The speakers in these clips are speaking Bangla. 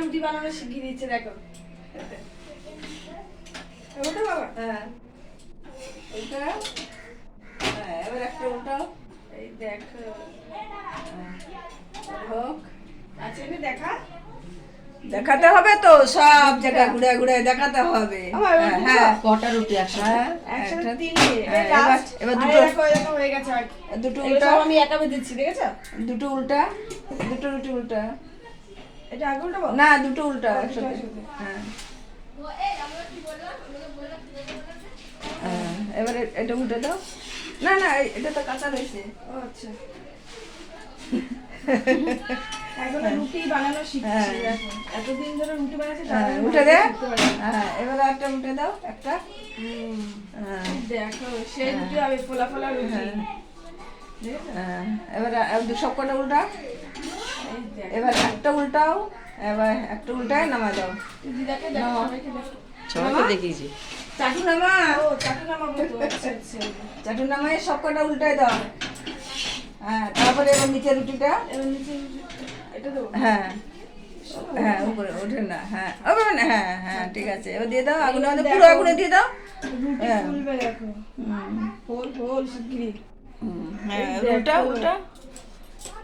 রুটি বানানো শিখিয়ে দিচ্ছে দেখো। ওটা বাবা হ্যাঁ ওইটা, হ্যাঁ এবার একটা উল্টাও। এই দেখো হোক, আচ্ছা এটা দেখা দেখাতে হবে তো, সব জায়গা ঘুরে ঘুরে দেখাতে হবে। আমার ওই হ্যাঁ দুটো? হ্যাঁ কটা রুটি একসাথে? হ্যাঁ, একসাথে একটা, তিনটে হ্যাঁ, এই last। এবার আরে দুটো, দেখো, এই দেখো হয়ে গেছে আর দুটো এগুলো উল্টা, সব আমি একা বেঁধেছি দেখেছো? দুটো উল্টা, দুটো রুটি উল্টা, এটা আগে উল্টাবো? না দুটো উল্টা দুটো একসাথে। একসাথে। হ্যাঁ হ্যাঁ, এবার এটা উল্টে দাও। না না এটা তো কাঁচা রয়েছে। ও আচ্ছা। এখন রুটি বানানো শিখছি হ্যাঁ। দেখো। এতদিন ধরে রুটি বানাচ্ছি হ্যাঁ তারপরে উল্টে দে। শিখতে পারিনি। হ্যাঁ এবার একটা উল্টে দাও একটা। হুম। হ্যাঁ দেখো সেই রুটি হবে ফোলা ফোলা রুটি। হ্যাঁ। দেখেছো? হ্যাঁ, এবার সব কটা উল্টা। এই দেখো। এবার একটা উল্টাও, এবার একটা উল্টায় নামা দাও। দিদাকে দেখো, নাও। সবাইকে দেখো। সবাইকে দেখিয়েছি। চাটু নামা, ও চাটু নামাবো তো। আচ্ছা আচ্ছা। চাটু নামায় সব কটা উল্টায় দাও। হ্যাঁ তারপরে এবার নিচে রুটিটা, এবার নিচে এটা দেবো। হ্যাঁ হ্যাঁ উপরে ওঠে না, হ্যাঁ ওপরে না, হ্যাঁ হ্যাঁ ঠিক আছে। এবার দিয়ে দাও আগুনে, আমাদের পুরো আগুনে দিয়ে দাও। রুটি হ্যাঁ। ফুলবে দেখো। হুম, হোল হোল শিগগিরি। হ্যাঁ এই দেখো। উল্টা উল্টা,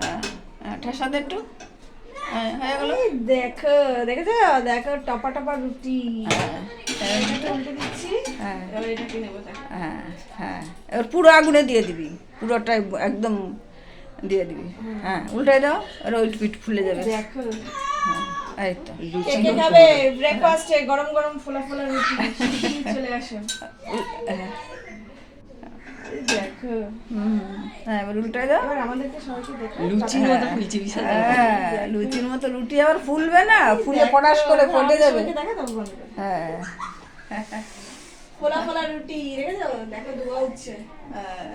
হ্যাঁ হ্যাঁ ঠেসা দে একটু, হ্যাঁ হয়ে গেল। এই দেখো দেখেছো দেখো টপা টপা রুটি। হ্যাঁ এটা উল্টে দিচ্ছি। হ্যাঁ এবার এটাকে নেবো দেখো। হ্যাঁ হ্যাঁ এবার পুরো আগুনে দিয়ে দিবি, পুরোটাই একদম দিয়ে দিবি। হ্যাঁ উল্টাই দাও, আর ওই পিঠ ফুলে যাবে। দেখো হ্যাঁ এই তো কে কে খাবে ব্রেকফাস্টে গরম গরম ফোলা ফোলা রুটি শিগগিরি চলে আসো। হ্যাঁ, এই দেখো হুম, হ্যাঁ এবার উল্টাই দাও। এবার আমাদেরকে সবাইকে দেখো। লুচির মতো ফুলছে বিশাল। হ্যাঁ লুচির মতো রুটি আবার ফুলবে না, ফুলে পটাশ করে ফটে যাবে। দেখা দাও বন্ধ করে। হ্যাঁ ফোলা ফোলা রুটি দেখেছো দেখো ধোয়া উঠছে। হ্যাঁ